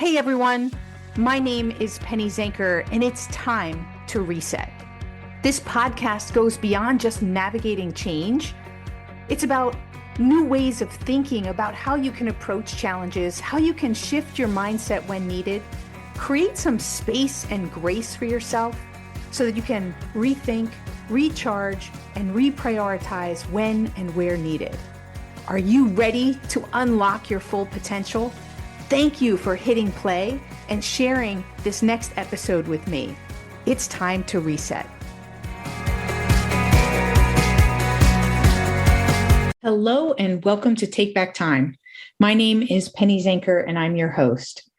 Hey everyone, my name is Penny Zanker, and it's time to reset. This podcast goes beyond just navigating change. It's about new ways of thinking about how you can approach challenges, how you can shift your mindset when needed, create some space and grace for yourself so that you can rethink, recharge, and reprioritize when and where needed. Are you ready to unlock your full potential? Thank you for hitting play and sharing this next episode with me. It's time to reset. Hello and welcome to Take Back Time. My name is Penny Zanker and I'm your host.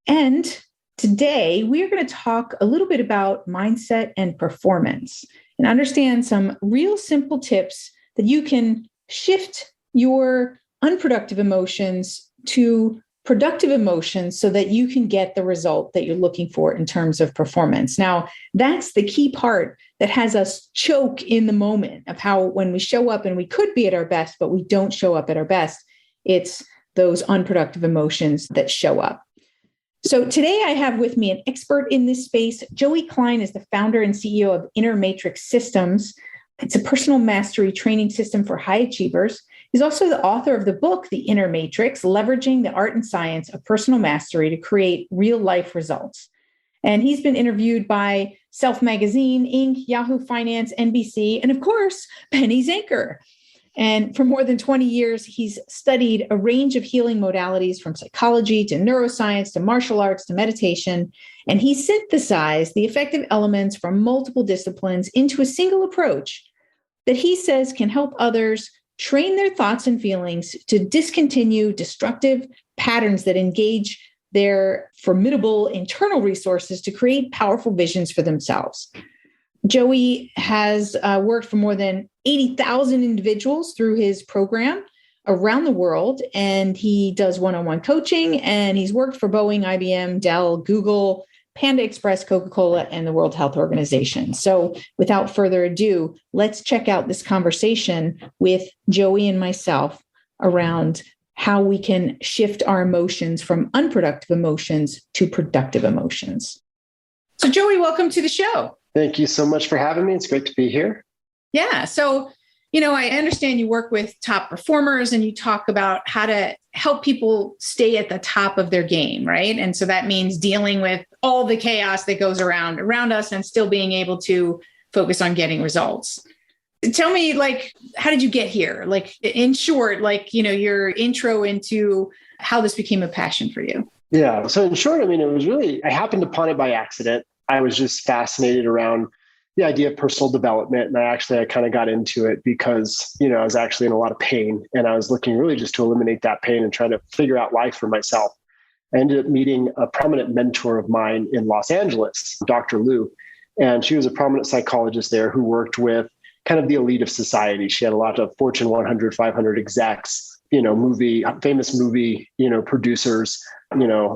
And today we are going to talk a little bit about mindset and performance and understand some real simple tips that you can shift your unproductive emotions to productive emotions so that you can get the result that you're looking for in terms of performance. Now, that's the key part that has us choke in the moment of how when we show up and we could be at our best, but we don't show up at our best, it's those unproductive emotions that show up. So today I have with me an expert in this space. Joey Klein is the founder and CEO of Inner Matrix Systems. It's a personal mastery training system for high achievers. He's also the author of the book, The Inner Matrix, Leveraging the Art and Science of Personal Mastery to Create Real-Life Results. And he's been interviewed by Self Magazine, Inc., Yahoo Finance, NBC, and of course, Penny Zanker. And for more than 20 years, he's studied a range of healing modalities from psychology to neuroscience to martial arts to meditation. And he synthesized the effective elements from multiple disciplines into a single approach that he says can help others train their thoughts and feelings to discontinue destructive patterns that engage their formidable internal resources to create powerful visions for themselves. Joey has worked for more than 80,000 individuals through his program around the world, and he does one-on-one coaching, and he's worked for Boeing, IBM, Dell, Google, Panda Express, Coca-Cola, and the World Health Organization. So without further ado, let's check out this conversation with Joey and myself around how we can shift our emotions from unproductive emotions to productive emotions. So Joey, welcome to the show. Thank you so much for having me. It's great to be here. Yeah. So, I understand you work with top performers and you talk about how to help people stay at the top of their game, right? And so that means dealing with all the chaos that goes around us and still being able to focus on getting results. Tell me, how did you get here? In short, your intro into how this became a passion for you. Yeah. So in short, I happened upon it by accident. I was just fascinated around the idea of personal development. And I kind of got into it because, I was actually in a lot of pain and I was looking really just to eliminate that pain and trying to figure out life for myself. I ended up meeting a prominent mentor of mine in Los Angeles, Dr. Lou. And she was a prominent psychologist there who worked with kind of the elite of society. She had a lot of Fortune 100, 500 execs, famous movie, producers,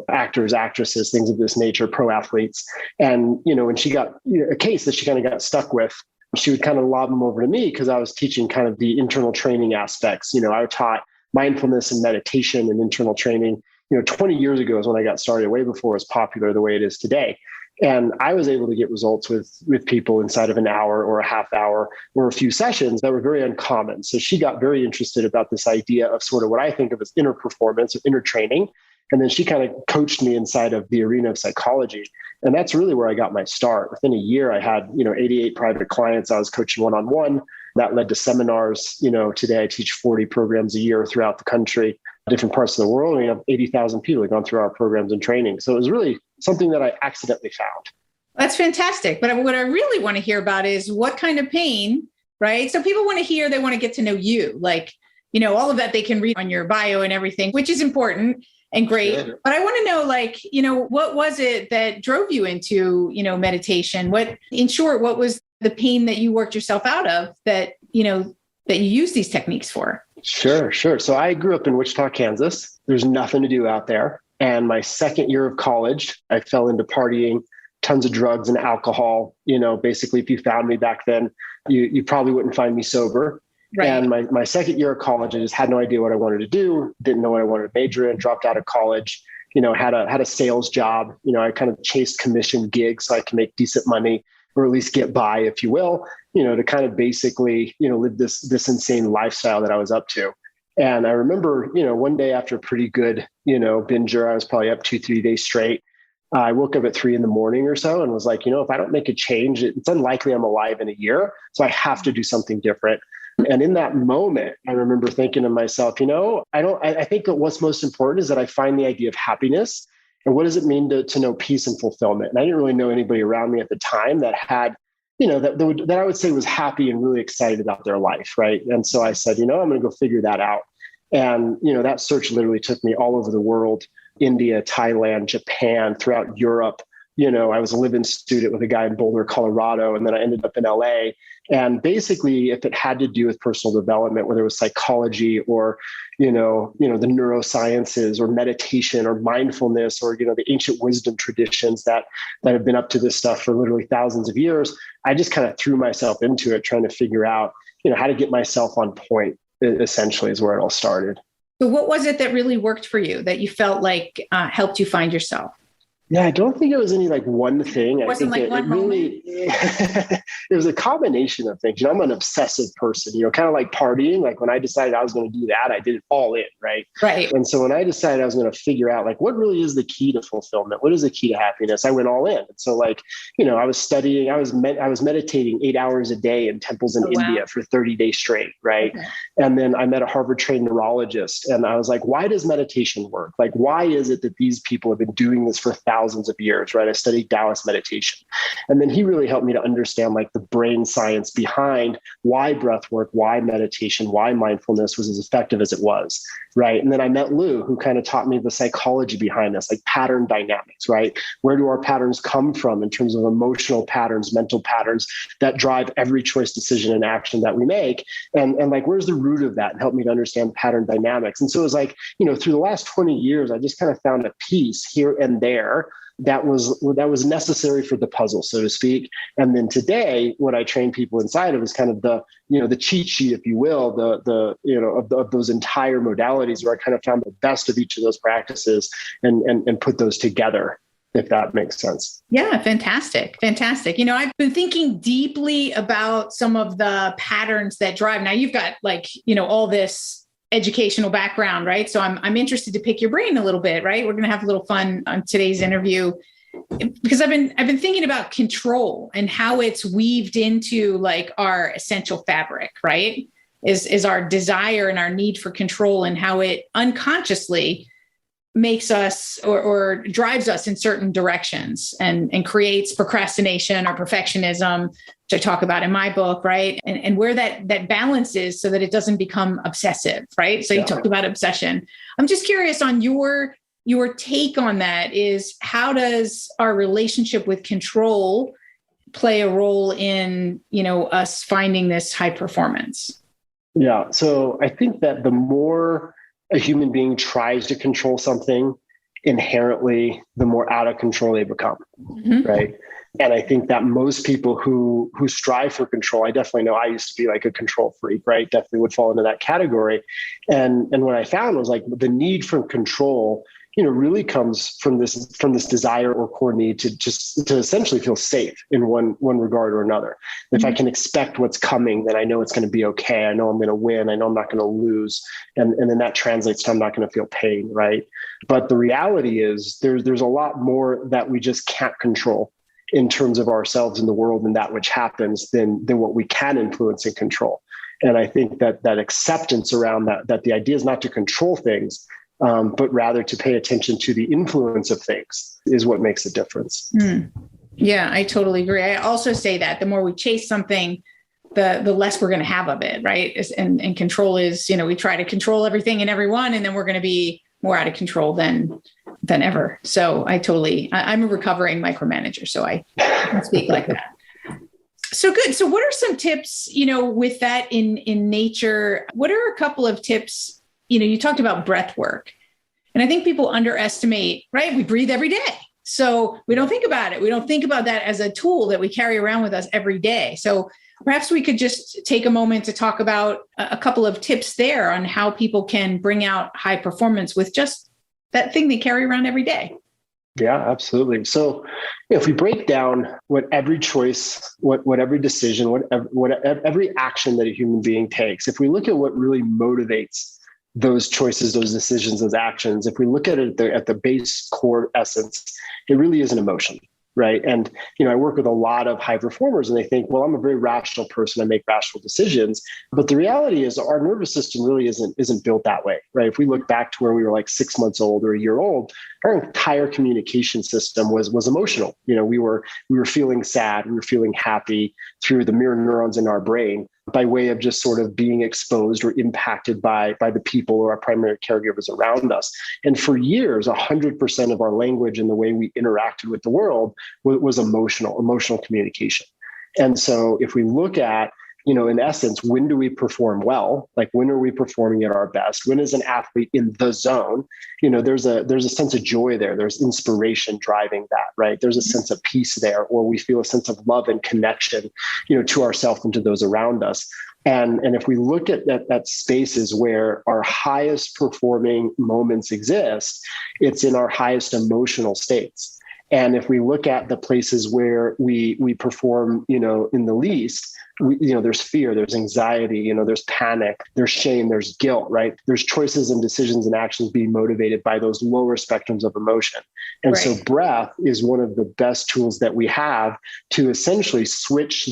actors, actresses, things of this nature, pro athletes. And, when she got a case that she kind of got stuck with, she would kind of lob them over to me because I was teaching kind of the internal training aspects. I taught mindfulness and meditation and internal training. 20 years ago is when I got started, way before it was popular the way it is today. And I was able to get results with people inside of an hour or a half hour or a few sessions that were very uncommon. So she got very interested about this idea of sort of what I think of as inner performance or inner training. And then she kind of coached me inside of the arena of psychology. And that's really where I got my start. Within a year, I had, 88 private clients. I was coaching one-on-one. That led to seminars. Today I teach 40 programs a year throughout the country, different parts of the world. We have 80,000 people who've gone through our programs and training. So it was really something that I accidentally found. That's fantastic. But what I really want to hear about is what kind of pain, right? So people want to hear, they want to get to know you, all of that they can read on your bio and everything, which is important and great. Sure. But I want to know, what was it that drove you into, meditation? In short, what was the pain that you worked yourself out of that you use these techniques for? Sure. So I grew up in Wichita, Kansas. There's nothing to do out there. And my second year of college, I fell into partying, tons of drugs and alcohol. Basically, if you found me back then, you probably wouldn't find me sober. Right. And my second year of college, I just had no idea what I wanted to do, didn't know what I wanted to major in, dropped out of college, had a sales job. I kind of chased commission gigs so I can make decent money, or at least get by, if you will, to kind of basically, live this insane lifestyle that I was up to. And I remember, one day after a pretty good, binger, I was probably up 2-3 days straight. I woke up at 3 a.m. or so and was like, if I don't make a change, it's unlikely I'm alive in a year. So I have to do something different. And in that moment, I remember thinking to myself, I think that what's most important is that I find the idea of happiness. And what does it mean to know peace and fulfillment? And I didn't really know anybody around me at the time that had, that I would say was happy and really excited about their life. Right. And so I said, I'm going to go figure that out. And, that search literally took me all over the world: India, Thailand, Japan, throughout Europe. I was a live-in student with a guy in Boulder, Colorado, and then I ended up in LA. And basically, if it had to do with personal development, whether it was psychology or, the neurosciences or meditation or mindfulness or, the ancient wisdom traditions that have been up to this stuff for literally thousands of years, I just kind of threw myself into it, trying to figure out, how to get myself on point, essentially, is where it all started. So what was it that really worked for you, that you felt like helped you find yourself? Yeah, I don't think it was any one thing. It wasn't like one moment. It was a combination of things. I'm an obsessive person, kind of like partying. Like when I decided I was going to do that, I did it all in, right? Right. And so when I decided I was going to figure out what really is the key to fulfillment, what is the key to happiness, I went all in. And so I was studying, I was meditating 8 hours a day in temples in India for 30 days straight, right? Okay. And then I met a Harvard-trained neurologist, and I was like, why does meditation work? Why is it that these people have been doing this for thousands of years, right? I studied Taoist meditation. And then he really helped me to understand the brain science behind why breath work, why meditation, why mindfulness was as effective as it was, right? And then I met Lou, who kind of taught me the psychology behind this, pattern dynamics, right? Where do our patterns come from in terms of emotional patterns, mental patterns that drive every choice, decision, and action that we make? And where's the root of that? And help me to understand pattern dynamics. And so it was through the last 20 years, I just kind of found a piece here and there that was necessary for the puzzle, so to speak. And then today, what I train people inside of is kind of the cheat sheet, if you will, of those entire modalities, where I kind of found the best of each of those practices and put those together, if that makes sense. Yeah, fantastic. Fantastic. I've been thinking deeply about some of the patterns that drive. Now you've got all this educational background, right? So I'm interested to pick your brain a little bit, right? We're going to have a little fun on today's interview, because I've been thinking about control and how it's weaved into our essential fabric, right? Is our desire and our need for control, and how it unconsciously makes us or drives us in certain directions and creates procrastination or perfectionism, which I talk about in my book, right? And where that balance is, so that it doesn't become obsessive, right? So you talked about obsession. I'm just curious on your take on that. Is how does our relationship with control play a role in, us finding this high performance? Yeah. So I think that the more a human being tries to control something, inherently, the more out of control they become, right? And I think that most people who strive for control, I definitely know I used to be a control freak, right? Definitely would fall into that category. And what I found was the need for control, really comes from this desire or core need to essentially feel safe in one regard or another. If I can expect what's coming, then I know it's going to be okay. I know I'm going to win. I know I'm not going to lose. And then that translates to I'm not going to feel pain, right? But the reality is there's a lot more that we just can't control in terms of ourselves and the world and that which happens than what we can influence and control. And I think that acceptance around that the idea is not to control things, but rather to pay attention to the influence of things is what makes a difference. Yeah, I totally agree. I also say that the more we chase something, the less we're going to have of it, right? And control is, we try to control everything and everyone, and then we're going to be more out of control than ever. So I'm a recovering micromanager, so I can speak like that. So good. So what are some tips, with that in nature? What are a couple of tips? You talked about breath work, and I think people underestimate, right? We breathe every day. So we don't think about it. We don't think about that as a tool that we carry around with us every day. So perhaps we could just take a moment to talk about a couple of tips there on how people can bring out high performance with just that thing they carry around every day. Yeah, absolutely. So if we break down what every choice, what every decision, what every action that a human being takes, if we look at what really motivates those choices, those decisions, those actions, if we look at it at the base core essence, it really is an emotion. Right. And, I work with a lot of high performers and they think, well, I'm a very rational person. I make rational decisions. But the reality is our nervous system really isn't built that way. Right. If we look back to where we were like 6 months old or a year old, our entire communication system was emotional. We were feeling sad. We were feeling happy through the mirror neurons in our brain by way of just sort of being exposed or impacted by the people or our primary caregivers around us. And for years, 100% of our language and the way we interacted with the world was emotional communication. And so if we look at, in essence, when do we perform well? Like when are we performing at our best? When is an athlete in the zone? There's a sense of joy there. There's inspiration driving that, right? There's a sense of peace there, or we feel a sense of love and connection, to ourselves and to those around us. And if we look at that spaces where our highest performing moments exist, it's in our highest emotional states. And if we look at the places where we perform, in the least, there's fear, there's anxiety, there's panic, there's shame, there's guilt, right? There's choices and decisions and actions being motivated by those lower spectrums of emotion. And so breath is one of the best tools that we have to essentially switch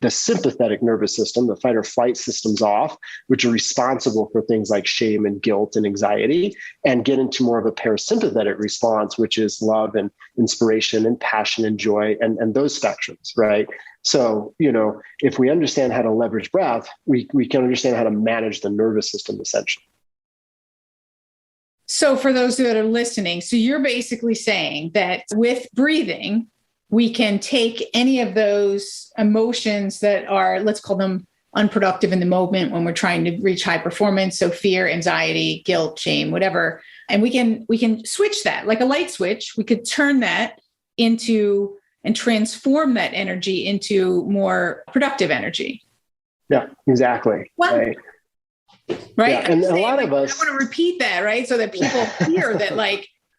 the sympathetic nervous system, the fight or flight systems off, which are responsible for things like shame and guilt and anxiety, and get into more of a parasympathetic response, which is love and inspiration and passion and joy and those spectrums, right? So, if we understand how to leverage breath, we can understand how to manage the nervous system, essentially. So for those that are listening, so you're basically saying that with breathing, we can take any of those emotions that are, let's call them unproductive in the moment when we're trying to reach high performance. So fear, anxiety, guilt, shame, whatever. And we can switch that like a light switch. We could turn that into and transform that energy into more productive energy. Yeah, exactly. Well, right. Yeah. And a lot of us, I want to repeat that, right? So that people hear that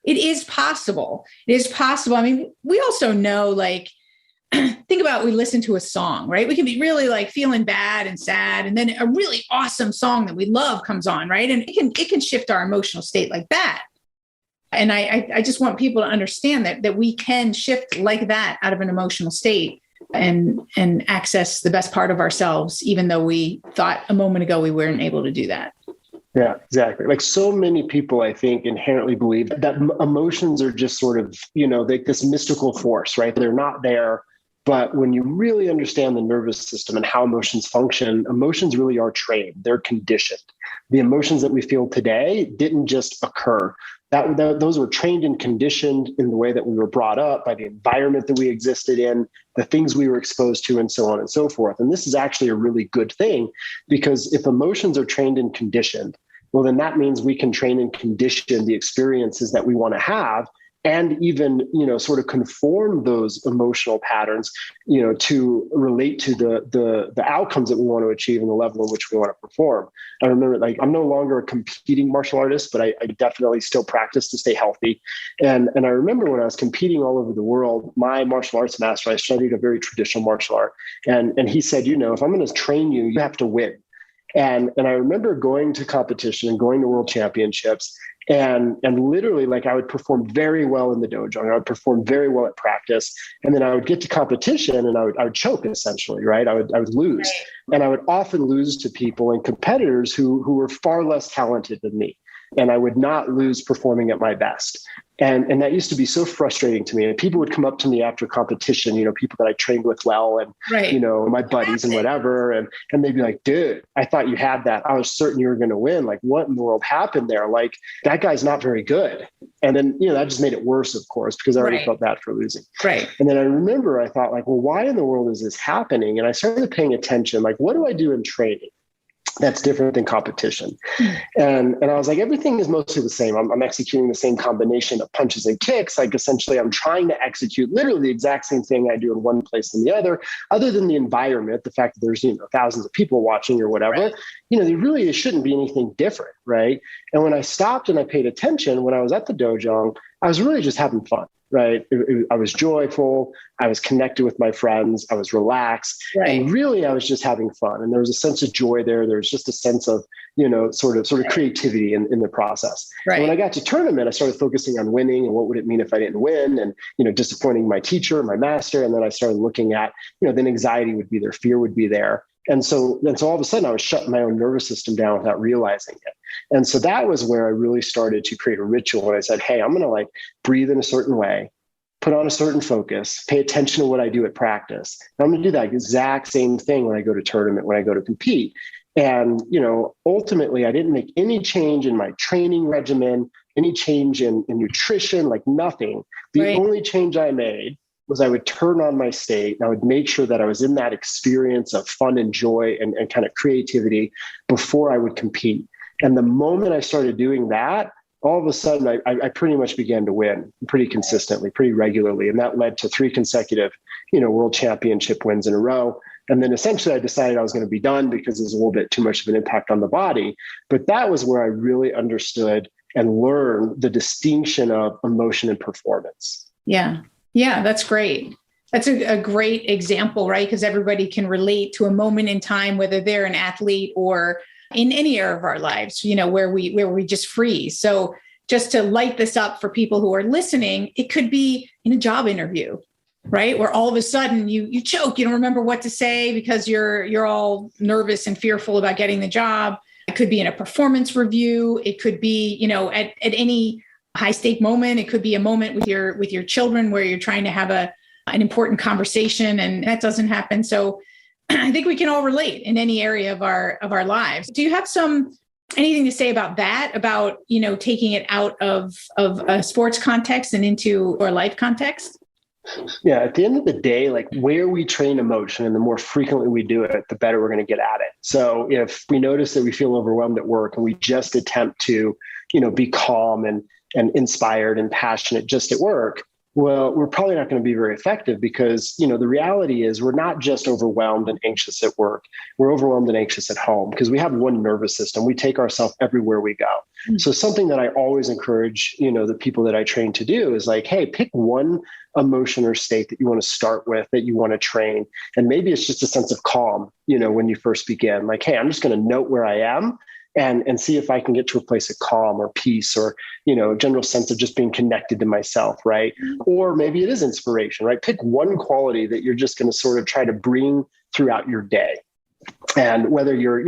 it is possible. It is possible. I mean, we also know, think about, we listen to a song, right? We can be really feeling bad and sad. And then a really awesome song that we love comes on, right? And it can shift our emotional state like that. And I just want people to understand that we can shift like that out of an emotional state and access the best part of ourselves, even though we thought a moment ago we weren't able to do that. Yeah, exactly. Like so many people, I think, inherently believe that emotions are just sort of, like this mystical force, right? They're not there. But when you really understand the nervous system and how emotions function, emotions really are trained. They're conditioned. The emotions that we feel today didn't just occur. Those were trained and conditioned in the way that we were brought up, by the environment that we existed in, the things we were exposed to, and so on and so forth. And this is actually a really good thing, because if emotions are trained and conditioned, well, then that means we can train and condition the experiences that we want to have, and even, sort of conform those emotional patterns, to relate to the outcomes that we want to achieve and the level in which we want to perform. I remember, I'm no longer a competing martial artist, but I definitely still practice to stay healthy. And I remember when I was competing all over the world, my martial arts master, I studied a very traditional martial art. And he said, if I'm going to train you, you have to win. And I remember going to competition and going to world championships, and literally, I would perform very well in the dojo, and I would perform very well at practice. And then I would get to competition and I would choke, essentially, right? I would lose. Right. And I would often lose to people and competitors who were far less talented than me. And I would not lose performing at my best. And that used to be so frustrating to me. And people would come up to me after competition, people that I trained with well, and, right. My buddies and whatever. And they'd be like, dude, I thought you had that. I was certain you were going to win. What in the world happened there? That guy's not very good. And then, that just made it worse, of course, because I already right. felt bad for losing. Right. And then I remember I thought well, why in the world is this happening? And I started paying attention, what do I do in training? that's different than competition. And I was like, everything is mostly the same. I'm executing the same combination of punches and kicks. Like essentially I'm trying to execute literally the exact same thing I do in one place than the other than the environment, the fact that there's, thousands of people watching or whatever, Right. There shouldn't be anything different. Right. And when I stopped and I paid attention, when I was at the dojo, I was really just having fun. Right. I was joyful. I was connected with my friends. I was relaxed. Right. And really, I was just having fun. And there was a sense of joy there. There was just a sense of, sort of creativity in the process. Right. And when I got to tournament, I started focusing on winning and what would it mean if I didn't win and, disappointing my teacher, my master. And then I started looking at, then anxiety would be there, fear would be there. And so all of a sudden I was shutting my own nervous system down without realizing it. And so that was where I really started to create a ritual. And I said, hey, I'm going to breathe in a certain way, put on a certain focus, pay attention to what I do at practice. And I'm going to do that exact same thing when I go to tournament, when I go to compete. And, ultimately I didn't make any change in my training regimen, any change in nutrition, nothing. The Right. only change I made was I would turn on my state and I would make sure that I was in that experience of fun and joy and kind of creativity before I would compete. And the moment I started doing that, all of a sudden I pretty much began to win pretty consistently, pretty regularly. And that led to 3 consecutive, world championship wins in a row. And then essentially I decided I was going to be done because it was a little bit too much of an impact on the body. But that was where I really understood and learned the distinction of emotion and performance. Yeah. Yeah, that's great. That's a great example, right? Because everybody can relate to a moment in time, whether they're an athlete or in any area of our lives, where we just freeze. So just to light this up for people who are listening, it could be in a job interview, right? Where all of a sudden you choke, you don't remember what to say because you're all nervous and fearful about getting the job. It could be in a performance review. It could be, at any high stake moment. It could be a moment with your children where you're trying to have an important conversation and that doesn't happen. So I think we can all relate in any area of our lives. Do you have anything to say about that, about, taking it out of a sports context and into our life context? Yeah. At the end of the day, where we train emotion and the more frequently we do it, the better we're going to get at it. So if we notice that we feel overwhelmed at work and we just attempt to, be calm and inspired and passionate just at work, well, we're probably not going to be very effective because, the reality is we're not just overwhelmed and anxious at work. We're overwhelmed and anxious at home because we have one nervous system. We take ourselves everywhere we go. Mm-hmm. So something that I always encourage, the people that I train to do is hey, pick one emotion or state that you want to start with, that you want to train. And maybe it's just a sense of calm, when you first begin, hey, I'm just going to note where I am and see if I can get to a place of calm or peace or, a general sense of just being connected to myself, right? Or maybe it is inspiration, right? Pick one quality that you're just going to sort of try to bring throughout your day. And whether you're,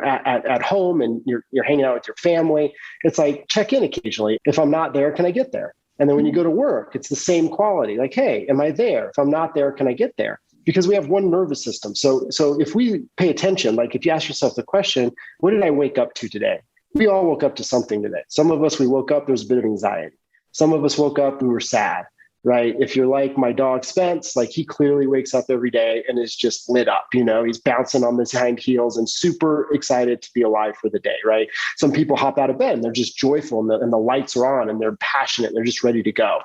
at home and you're hanging out with your family, it's check in occasionally. If I'm not there, can I get there? And then when you go to work, it's the same quality. Hey, am I there? If I'm not there, can I get there? Because we have one nervous system. So if we pay attention, if you ask yourself the question, what did I wake up to today? We all woke up to something today. Some of us, we woke up, there was a bit of anxiety. Some of us woke up, we were sad, right? If you're like my dog Spence, he clearly wakes up every day and is just lit up, he's bouncing on his hind heels and super excited to be alive for the day, right? Some people hop out of bed and they're just joyful and the lights are on and they're passionate and they're just ready to go.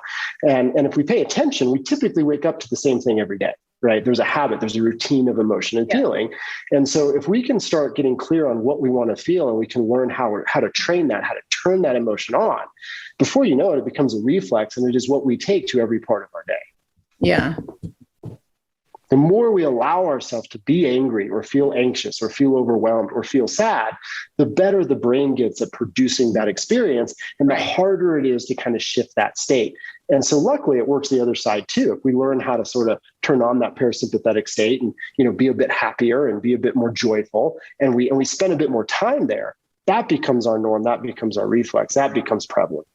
And if we pay attention, we typically wake up to the same thing every day. Right? There's a habit, there's a routine of emotion and feeling. And so if we can start getting clear on what we want to feel and we can learn how to train that, how to turn that emotion on, before you know it, it becomes a reflex and it is what we take to every part of our day. Yeah. The more we allow ourselves to be angry or feel anxious or feel overwhelmed or feel sad, the better the brain gets at producing that experience and the harder it is to kind of shift that state. And so luckily it works the other side too. If we learn how to sort of turn on that parasympathetic state and, be a bit happier and be a bit more joyful and we spend a bit more time there, that becomes our norm, that becomes our reflex, that becomes prevalent.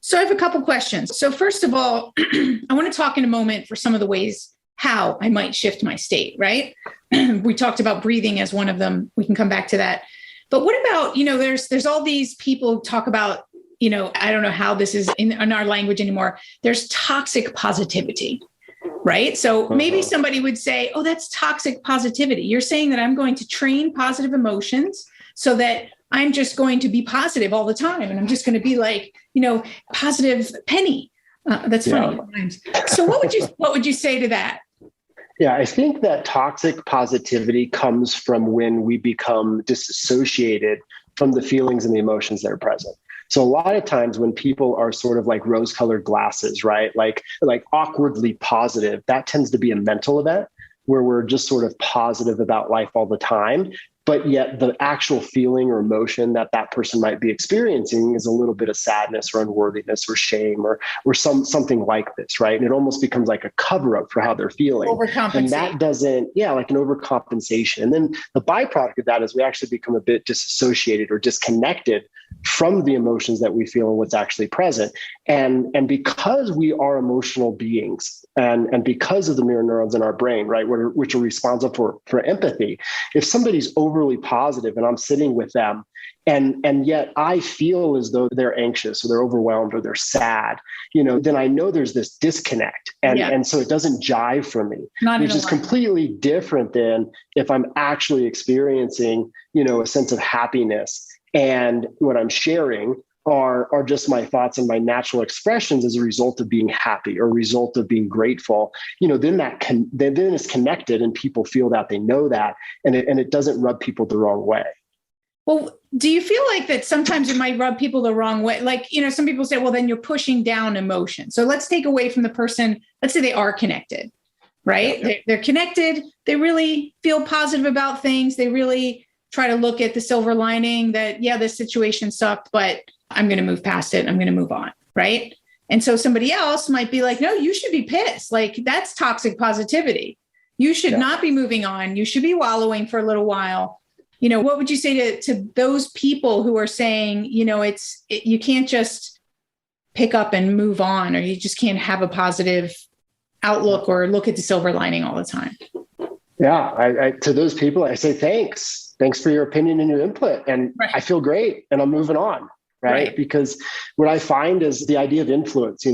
So I have a couple questions. So first of all, I want to talk in a moment for some of the ways how I might shift my state, right? We talked about breathing as one of them. We can come back to that. But what about, there's all these people who talk about, I don't know how this is in our language anymore. There's toxic positivity, right? So maybe somebody would say, oh, that's toxic positivity. You're saying that I'm going to train positive emotions so that I'm just going to be positive all the time. And I'm just going to be like, positive Penny. That's funny. So what would you say to that? Yeah, I think that toxic positivity comes from when we become disassociated from the feelings and the emotions that are present. So a lot of times when people are sort of like rose-colored glasses, right? Like awkwardly positive, that tends to be a mental event where we're just sort of positive about life all the time. But yet the actual feeling or emotion that that person might be experiencing is a little bit of sadness or unworthiness or shame or something like this, right? And it almost becomes like a cover up for how they're feeling. And that doesn't, like an overcompensation. And then the byproduct of that is we actually become a bit disassociated or disconnected from the emotions that we feel and what's actually present. And because we are emotional beings and because of the mirror neurons in our brain, right, which are responsible for empathy, if somebody's overly positive and I'm sitting with them and yet I feel as though they're anxious or they're overwhelmed or they're sad, then I know there's this disconnect. And so it doesn't jive for me, which is completely different than if I'm actually experiencing, a sense of happiness. And what I'm sharing are just my thoughts and my natural expressions as a result of being happy or a result of being grateful. Then then it's connected and people feel that, they know that, and it doesn't rub people the wrong way. Well, do you feel like that sometimes it might rub people the wrong way? Like, some people say, well, then you're pushing down emotion. So let's take away from the person. Let's say they are connected, right? Yeah. They're connected. They really feel positive about things. They really try to look at the silver lining that, this situation sucked, but I'm going to move past it. I'm going to move on. Right. And so somebody else might be like, no, you should be pissed. Like that's toxic positivity. You should not be moving on. You should be wallowing for a little while. What would you say to those people who are saying, you can't just pick up and move on, or you just can't have a positive outlook or look at the silver lining all the time? Yeah. I to those people, I say, thanks for your opinion and your input. And I feel great and I'm moving on. Right. Because what I find is the idea of influence,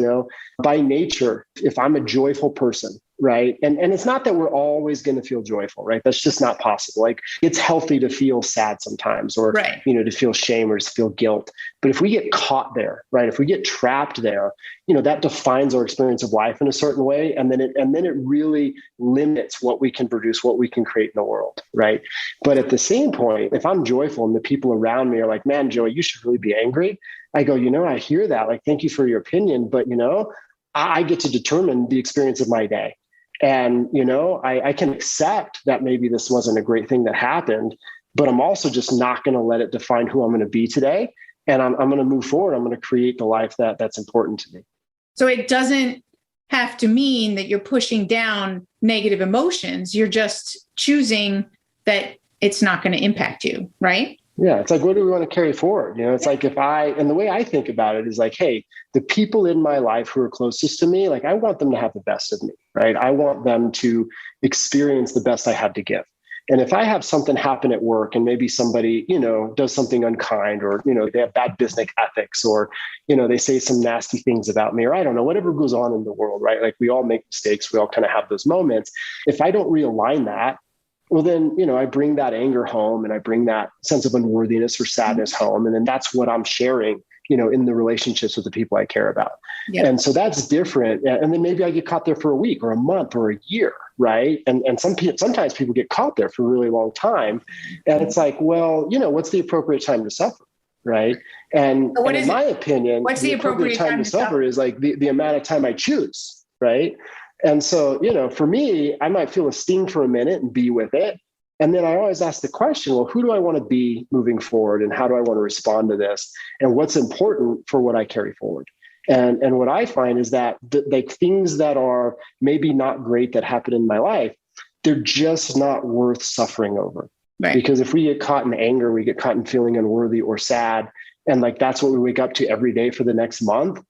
by nature, if I'm a joyful person, right. And it's not that we're always going to feel joyful, right. That's just not possible. Like it's healthy to feel sad sometimes or, to feel shame or to feel guilt. But if we get caught there, right. If we get trapped there, that defines our experience of life in a certain way. And then it really limits what we can produce, what we can create in the world. Right. But at the same point, if I'm joyful and the people around me are like, man, Joey, you should really be angry. I go, I hear that. Like, thank you for your opinion. But, I get to determine the experience of my day. And, I can accept that maybe this wasn't a great thing that happened, but I'm also just not going to let it define who I'm going to be today. And I'm going to move forward. I'm going to create the life that's important to me. So it doesn't have to mean that you're pushing down negative emotions. You're just choosing that it's not going to impact you, right? Yeah. It's like, what do we want to carry forward? It's like and the way I think about it is like, hey, the people in my life who are closest to me, like I want them to have the best of me, right? I want them to experience the best I have to give. And if I have something happen at work and maybe somebody, does something unkind or, they have bad business ethics or, they say some nasty things about me or I don't know, whatever goes on in the world, right? Like we all make mistakes. We all kind of have those moments. If I don't realign that, well, then, I bring that anger home and I bring that sense of unworthiness or sadness home. And then that's what I'm sharing, in the relationships with the people I care about. Yep. And so that's different. And then maybe I get caught there for a week or a month or a year. Right. And sometimes people get caught there for a really long time. And it's like, well, what's the appropriate time to suffer? Right. And in my opinion, what's the appropriate time to suffer is like the amount of time I choose. Right. And so, for me, I might feel a sting for a minute and be with it. And then I always ask the question, well, who do I want to be moving forward? And how do I want to respond to this? And what's important for what I carry forward? And what I find is that like things that are maybe not great that happen in my life, they're just not worth suffering over. Right. Because if we get caught in anger, we get caught in feeling unworthy or sad, and like that's what we wake up to every day for the next month.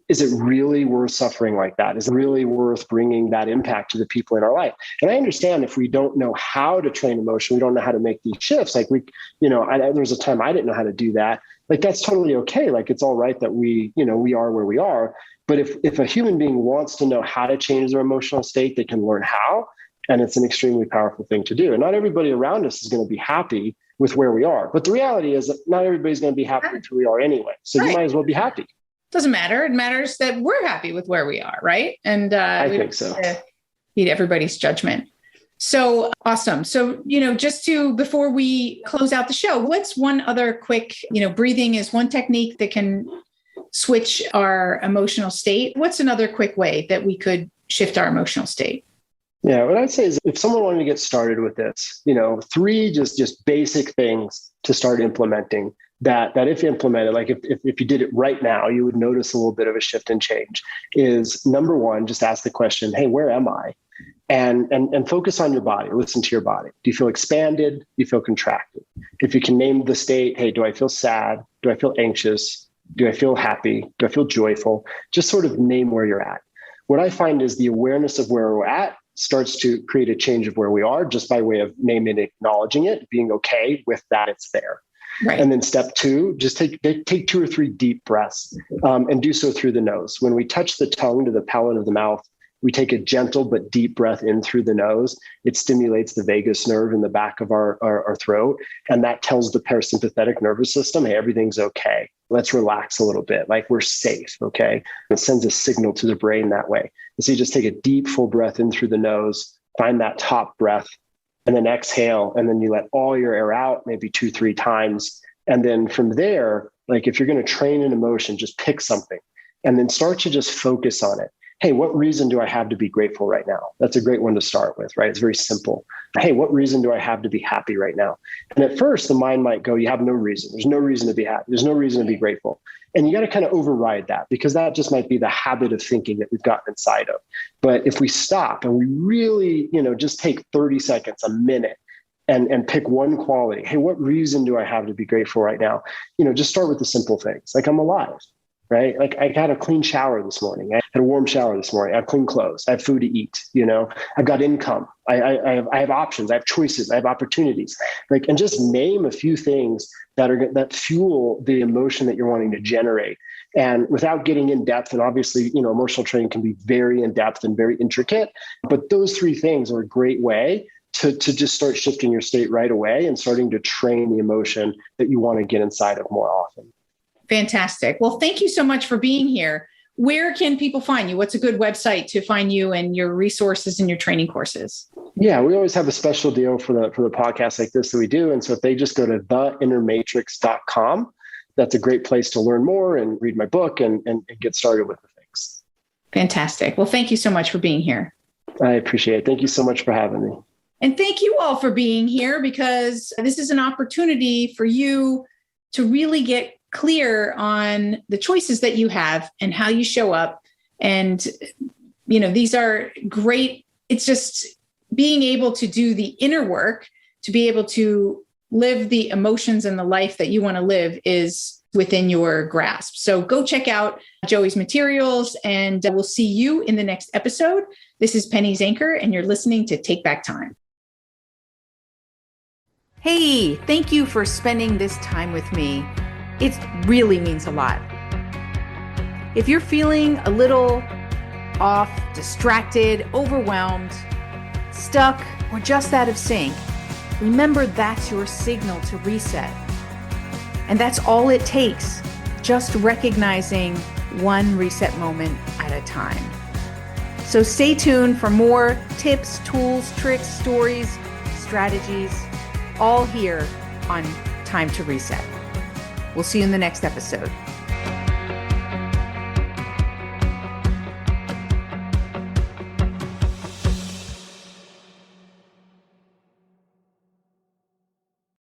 Is it really worth suffering like that? Is it really worth bringing that impact to the people in our life? And I understand if we don't know how to train emotion, we don't know how to make these shifts. Like there's a time I didn't know how to do that. Like that's totally okay. Like it's all right that we are where we are. But if a human being wants to know how to change their emotional state, they can learn how. And it's an extremely powerful thing to do. And not everybody around us is going to be happy with where we are. But the reality is that not everybody's going to be happy with who we are anyway. So you might as well be happy. Doesn't matter. It matters that we're happy with where we are, right? And I think so. Need everybody's judgment. So awesome. So, before we close out the show, what's one other quick, breathing is one technique that can switch our emotional state. What's another quick way that we could shift our emotional state? Yeah, what I'd say is if someone wanted to get started with this, 3 just basic things to start implementing that if implemented, like if you did it right now, you would notice a little bit of a shift and change is number 1, just ask the question, hey, where am I? And focus on your body, listen to your body. Do you feel expanded? Do you feel contracted? If you can name the state, hey, do I feel sad? Do I feel anxious? Do I feel happy? Do I feel joyful? Just sort of name where you're at. What I find is the awareness of where we're at starts to create a change of where we are just by way of naming, acknowledging it, being okay with that it's there. Right. And then step 2, just take 2 or 3 deep breaths and do so through the nose. When we touch the tongue to the palate of the mouth, we take a gentle but deep breath in through the nose. It stimulates the vagus nerve in the back of our throat. And that tells the parasympathetic nervous system, hey, everything's okay. Let's relax a little bit, like we're safe, okay? It sends a signal to the brain that way. And so you just take a deep, full breath in through the nose, find that top breath, and then exhale. And then you let all your air out, maybe 2-3 times. And then from there, like if you're going to train an emotion, just pick something and then start to just focus on it. Hey, what reason do I have to be grateful right now? That's a great one to start with, right? It's very simple. Hey, what reason do I have to be happy right now? And at first, the mind might go, you have no reason. There's no reason to be happy. There's no reason to be grateful. And you got to kind of override that because that just might be the habit of thinking that we've gotten inside of. But if we stop and we really, just take 30 seconds, a minute, and pick one quality. Hey, what reason do I have to be grateful right now? Just start with the simple things. Like I'm alive. Right? Like I had a clean shower this morning. I had a warm shower this morning. I have clean clothes. I have food to eat. I've got income. I have options. I have choices. I have opportunities. And just name a few things that fuel the emotion that you're wanting to generate. And without getting in depth, and obviously, emotional training can be very in depth and very intricate, but those 3 things are a great way to just start shifting your state right away and starting to train the emotion that you want to get inside of more often. Fantastic. Well, thank you so much for being here. Where can people find you? What's a good website to find you and your resources and your training courses? Yeah, we always have a special deal for the podcast like this that we do. And so if they just go to theinnermatrix.com, that's a great place to learn more and read my book and get started with the things. Fantastic. Well, thank you so much for being here. I appreciate it. Thank you so much for having me. And thank you all for being here because this is an opportunity for you to really get clear on the choices that you have and how you show up. And, these are great. It's just being able to do the inner work, to be able to live the emotions and the life that you want to live is within your grasp. So go check out Joey's materials and we'll see you in the next episode. This is Penny Zanker and you're listening to Take Back Time. Hey, thank you for spending this time with me. It really means a lot. If you're feeling a little off, distracted, overwhelmed, stuck, or just out of sync, remember that's your signal to reset. And that's all it takes, just recognizing one reset moment at a time. So stay tuned for more tips, tools, tricks, stories, strategies, all here on Time to Reset. We'll see you in the next episode.